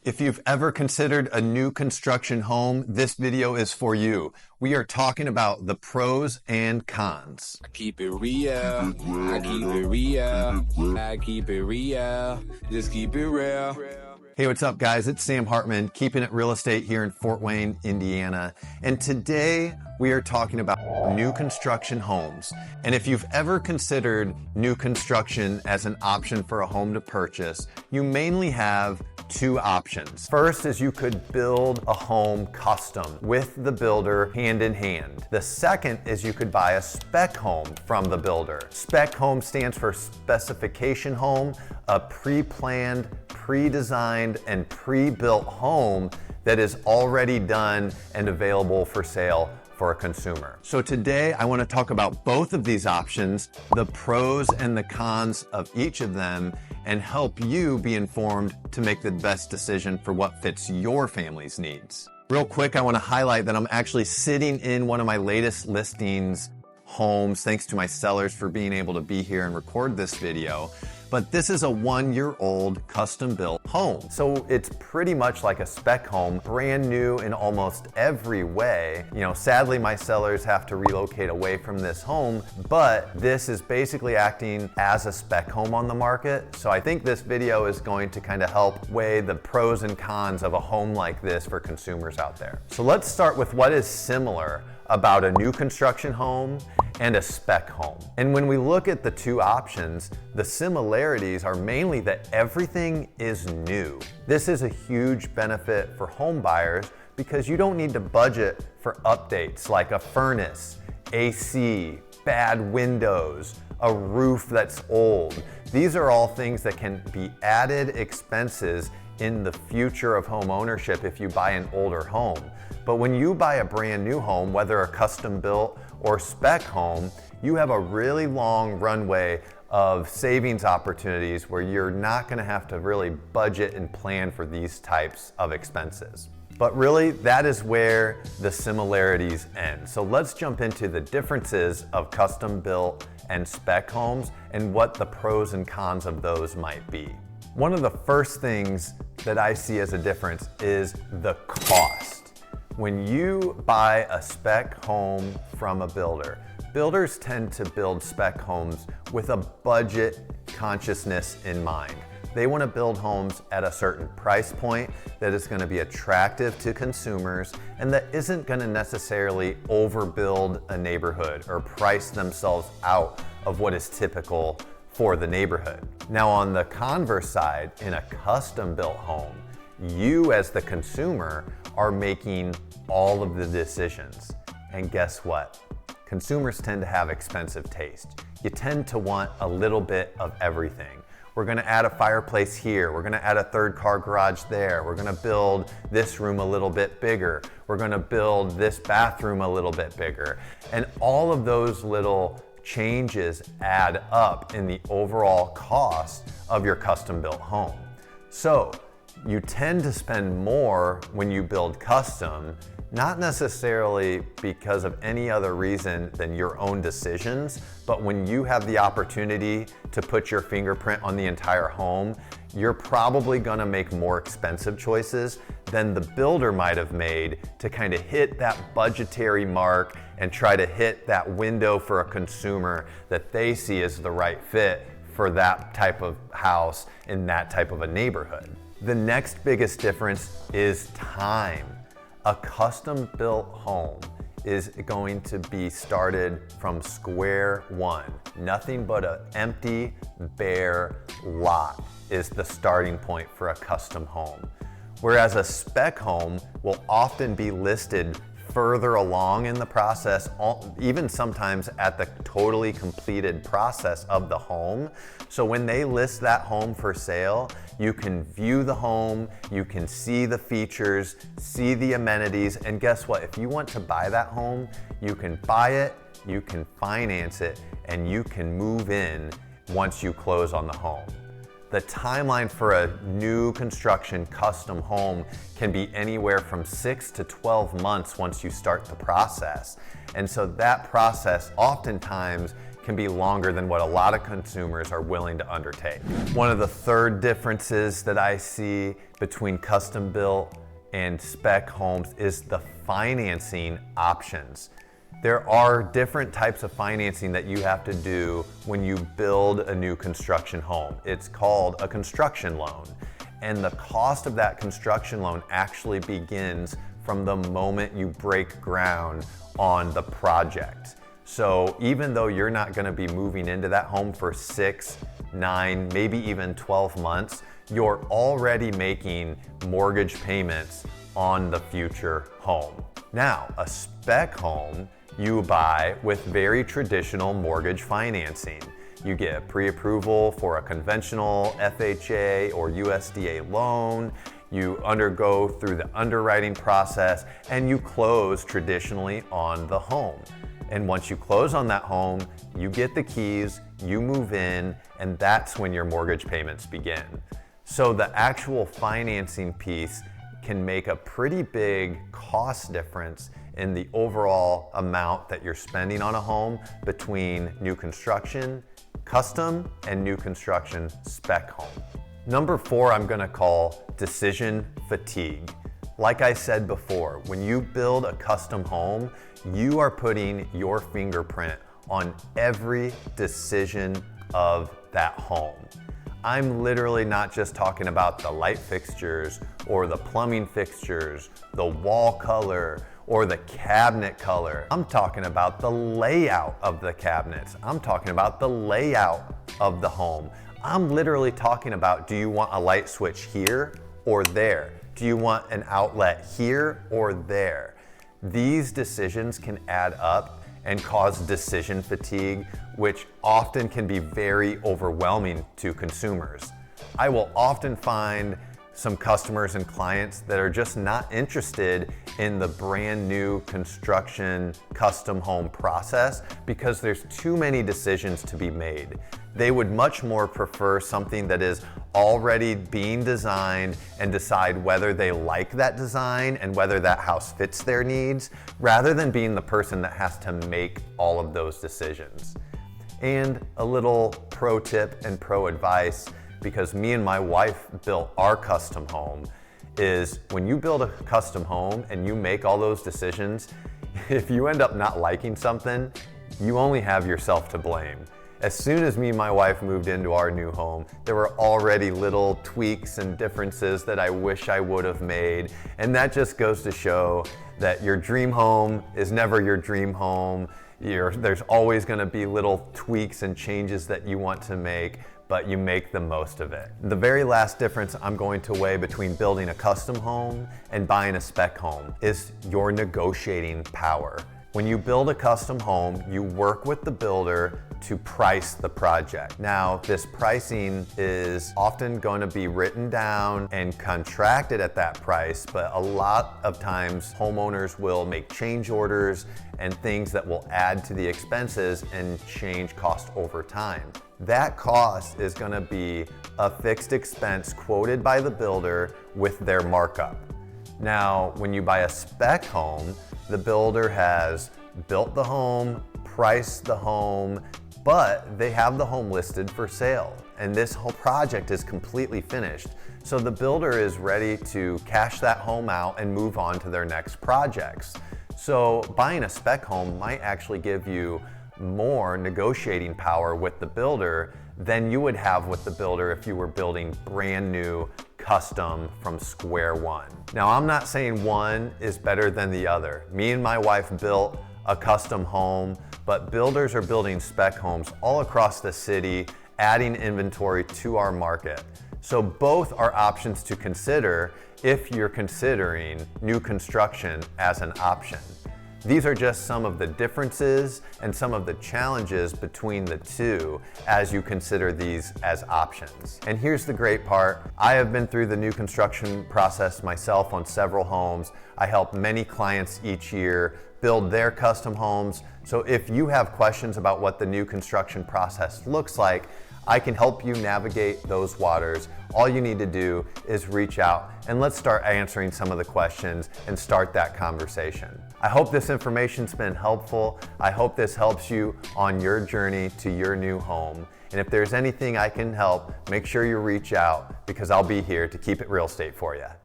If you've ever considered a new construction home, this video is for you. We are talking about the pros and cons. I keep it real, I keep it real, I keep it real, just keep it real. Hey, what's up guys? It's Sam Hartman, keeping it real estate here in Fort Wayne, Indiana. And today we are talking about new construction homes. And if you've ever considered new construction as an option for a home to purchase, you mainly have two options. First is you could build a home custom with the builder hand in hand. The second is you could buy a spec home from the builder. Spec home stands for specification home, a pre-planned, pre-designed, and pre-built home that is already done and available for sale for a consumer. So today I want to talk about both of these options, the pros and the cons of each of them, and help you be informed to make the best decision for what fits your family's needs. Real quick, I want to highlight that I'm actually sitting in one of my latest listings homes, thanks to my sellers for being able to be here and record this video. But this is a 1-year-old custom-built home. So it's pretty much like a spec home, brand new in almost every way. You know, sadly, my sellers have to relocate away from this home, but this is basically acting as a spec home on the market. So I think this video is going to kind of help weigh the pros and cons of a home like this for consumers out there. So let's start with what is similar about a new construction home and a spec home. And when we look at the two options, the similarities are mainly that everything is new. This is a huge benefit for home buyers because you don't need to budget for updates like a furnace, AC, bad windows, a roof that's old. These are all things that can be added expenses in the future of home ownership if you buy an older home. But when you buy a brand new home, whether a custom built or spec home, you have a really long runway of savings opportunities where you're not gonna have to really budget and plan for these types of expenses. But really, that is where the similarities end. So let's jump into the differences of custom built and spec homes and what the pros and cons of those might be. One of the first things that I see as a difference is the cost. When you buy a spec home from a builder, builders tend to build spec homes with a budget consciousness in mind. They want to build homes at a certain price point that is going to be attractive to consumers and that isn't going to necessarily overbuild a neighborhood or price themselves out of what is typical for the neighborhood. Now on the converse side, in a custom built home, you as the consumer are making all of the decisions. And guess what? Consumers tend to have expensive taste. You tend to want a little bit of everything. We're gonna add a fireplace here. We're gonna add a third car garage there. We're gonna build this room a little bit bigger. We're gonna build this bathroom a little bit bigger. And all of those little changes add up in the overall cost of your custom built home. So you tend to spend more when you build custom, not necessarily because of any other reason than your own decisions, but when you have the opportunity to put your fingerprint on the entire home, you're probably gonna make more expensive choices than the builder might have made to kind of hit that budgetary mark and try to hit that window for a consumer that they see as the right fit for that type of house in that type of a neighborhood. The next biggest difference is time. A custom built home is going to be started from square one. Nothing but an empty, bare lot is the starting point for a custom home. Whereas a spec home will often be listed further along in the process, even sometimes at the totally completed process of the home. So when they list that home for sale, you can view the home, you can see the features, see the amenities, and guess what? If you want to buy that home, you can buy it, you can finance it, and you can move in once you close on the home. The timeline for a new construction custom home can be anywhere from 6 to 12 months once you start the process. And so that process oftentimes can be longer than what a lot of consumers are willing to undertake. One of the third differences that I see between custom built and spec homes is the financing options. There are different types of financing that you have to do when you build a new construction home. It's called a construction loan. And the cost of that construction loan actually begins from the moment you break ground on the project. So even though you're not going to be moving into that home for 6, 9, maybe even 12 months, you're already making mortgage payments on the future home. Now, a spec home you buy with very traditional mortgage financing. You get pre-approval for a conventional FHA or USDA loan. You undergo through the underwriting process and you close traditionally on the home. And once you close on that home, you get the keys, you move in, and that's when your mortgage payments begin. So the actual financing piece can make a pretty big cost difference in the overall amount that you're spending on a home between new construction, custom, and new construction spec home. Number 4, I'm gonna call decision fatigue. Like I said before, when you build a custom home, you are putting your fingerprint on every decision of that home. I'm literally not just talking about the light fixtures or the plumbing fixtures, the wall color, or the cabinet color. I'm talking about the layout of the cabinets. I'm talking about the layout of the home. I'm literally talking about, do you want a light switch here or there? Do you want an outlet here or there? These decisions can add up and cause decision fatigue, which often can be very overwhelming to consumers. I will often find some customers and clients that are just not interested in the brand new construction custom home process because there's too many decisions to be made. They would much more prefer something that is already being designed and decide whether they like that design and whether that house fits their needs, rather than being the person that has to make all of those decisions. And a little pro tip and pro advice, because me and my wife built our custom home, is when you build a custom home and you make all those decisions, if you end up not liking something, you only have yourself to blame. As soon as me and my wife moved into our new home, there were already little tweaks and differences that I wish I would have made. And that just goes to show that your dream home is never your dream home. There's always going to be little tweaks and changes that you want to make, but you make the most of it. The very last difference I'm going to weigh between building a custom home and buying a spec home is your negotiating power. When you build a custom home, you work with the builder to price the project. Now, this pricing is often going to be written down and contracted at that price, but a lot of times homeowners will make change orders and things that will add to the expenses and change cost over time. That cost is going to be a fixed expense quoted by the builder with their markup. Now, when you buy a spec home, the builder has built the home, priced the home, but they have the home listed for sale. And this whole project is completely finished. So the builder is ready to cash that home out and move on to their next projects. So buying a spec home might actually give you more negotiating power with the builder than you would have with the builder if you were building brand new custom from square one. Now, I'm not saying one is better than the other. Me and my wife built a custom home, but builders are building spec homes all across the city, adding inventory to our market. So both are options to consider if you're considering new construction as an option. These are just some of the differences and some of the challenges between the two as you consider these as options. And here's the great part. I have been through the new construction process myself on several homes. I help many clients each year build their custom homes. So if you have questions about what the new construction process looks like, I can help you navigate those waters. All you need to do is reach out and let's start answering some of the questions and start that conversation. I hope this information's been helpful. I hope this helps you on your journey to your new home. And if there's anything I can help, make sure you reach out because I'll be here to keep it real estate for you.